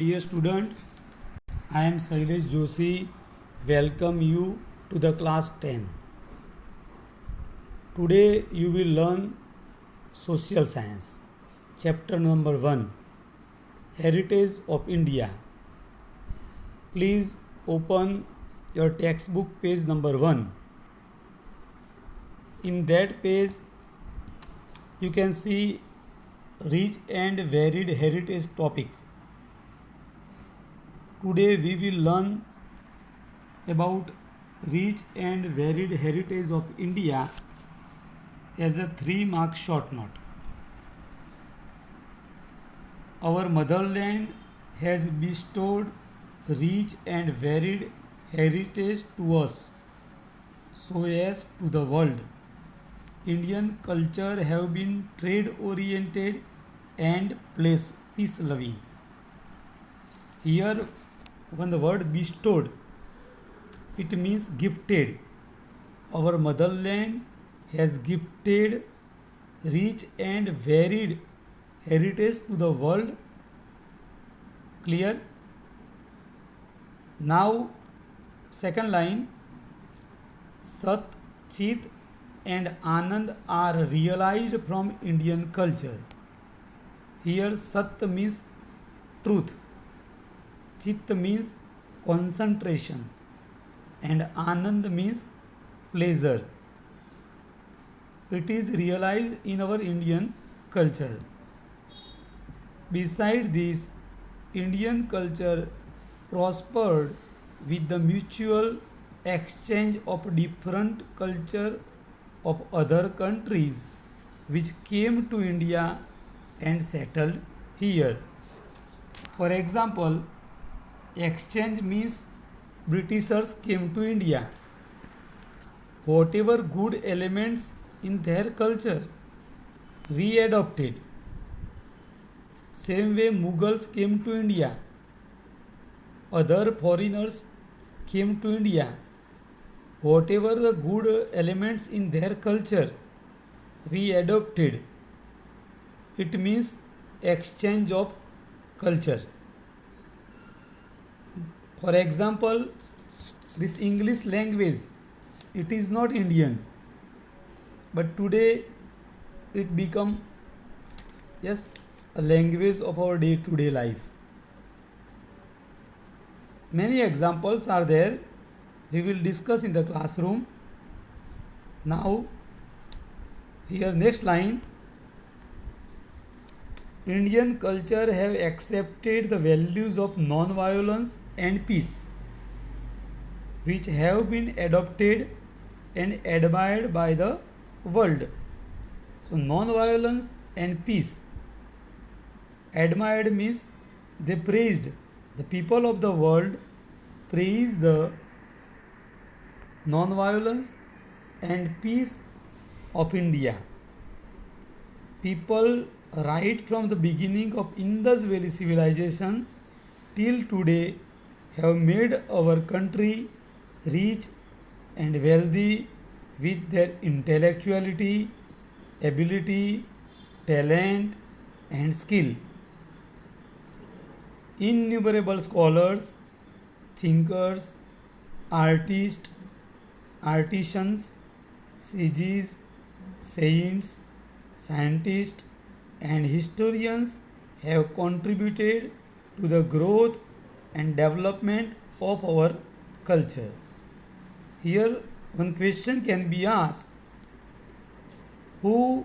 Dear student, I am Sailesh Joshi. Welcome you to the class 10. Today you will learn social science. Chapter number 1, Heritage of India. Please open your textbook page number 1. In that page you can see rich and varied heritage topic. Today we will learn about rich and varied heritage of India as a 3-mark short note. Our motherland has bestowed rich and varied heritage to us so as to the world. Indian culture have been trade oriented and peace loving. Here when the word bestowed, it means gifted. Our motherland has gifted rich and varied heritage to the world. Clear? Now second line, Sat, Chit and Anand are realized from Indian culture. Here Sat means truth, Chit means concentration and Anand means pleasure. It is realized in our Indian culture. Beside this, Indian culture prospered with the mutual exchange of different culture of other countries which came to India and settled here. For example, exchange means Britishers came to India. Whatever good elements in their culture we adopted. Same way Mughals came to India. Other foreigners came to India. Whatever the good elements in their culture we adopted. It means exchange of culture. For example, this English language, it is not Indian, but today it become a language of our day-to-day life. Many examples are there. We will discuss in the classroom. Now, here next line, Indian culture have accepted the values of non-violence and peace, which have been adopted and admired by the world. So, non-violence and peace. Admired means they praised. The people of the world praise the non-violence and peace of India. People right from the beginning of Indus Valley civilization till today have made our country rich and wealthy with their intellectuality, ability, talent and skill. Innumerable scholars, thinkers, artists, artisans, sages, saints, scientists and historians have contributed to the growth and development of our culture. Here one question can be asked, who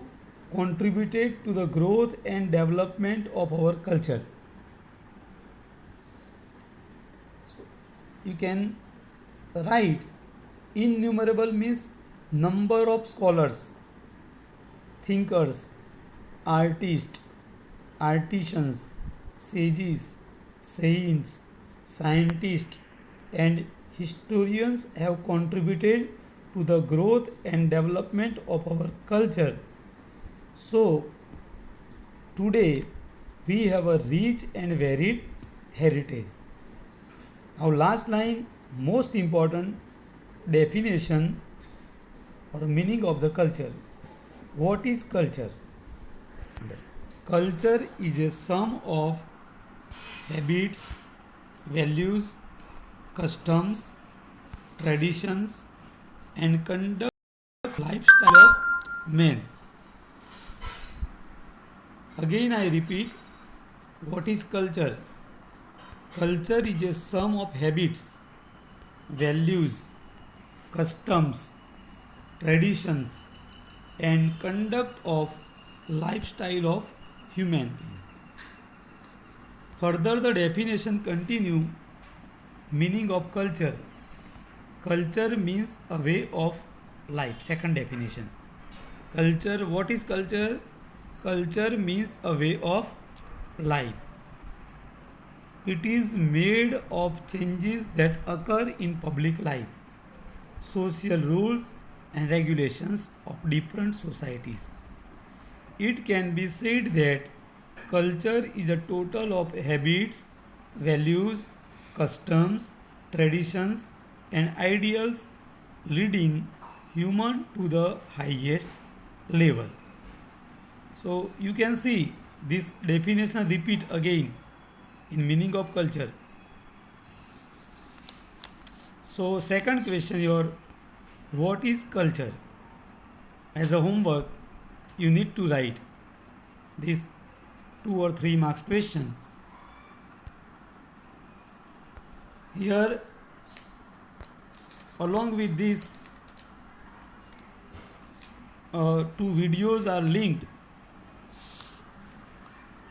contributed to the growth and development of our culture? So you can write innumerable means number of scholars, thinkers, artists, artisans, sages, saints, scientists and historians have contributed to the growth and development of our culture. So, today we have a rich and varied heritage. Now, last line, most important definition or meaning of the culture. What is culture? Culture is a sum of habits, values, customs, traditions, and conduct lifestyle of men. Again, I repeat, what is culture? Culture is a sum of habits, values, customs, traditions, and conduct of lifestyle of humanity. Further, the definition continue. Meaning of culture. Culture means a way of life. Second definition. Culture, what is culture? Culture means a way of life. It is made of changes that occur in public life, social rules and regulations of different societies. It can be said that culture is a total of habits, values, customs, traditions, and ideals leading human to the highest level. So you can see this definition repeat again in meaning of culture. So second question your, what is culture? As a homework you need to write this 2 or 3 marks question. Here along with this 2 videos are linked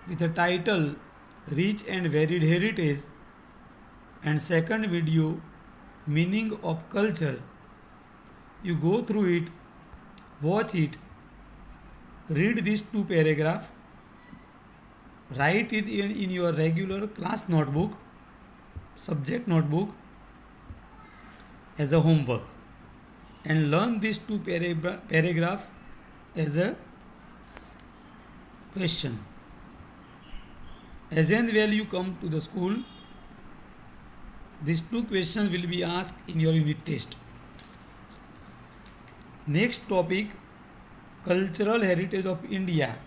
with the title Rich and Varied Heritage, and second video Meaning of Culture. You go through it, watch it, read these 2 paragraphs, write it in your regular class notebook, subject notebook as a homework, and learn these 2 paragraph as a question. As and when you come to the school, these 2 questions will be asked in your unit test. Next topic, cultural heritage of India.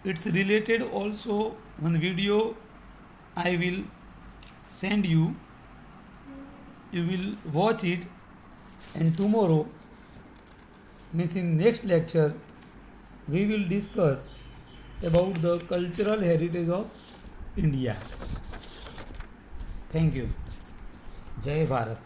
It's related also one video I will send you. You will watch it, and tomorrow, means in next lecture, we will discuss about the cultural heritage of India. Thank you. Jai Bharat.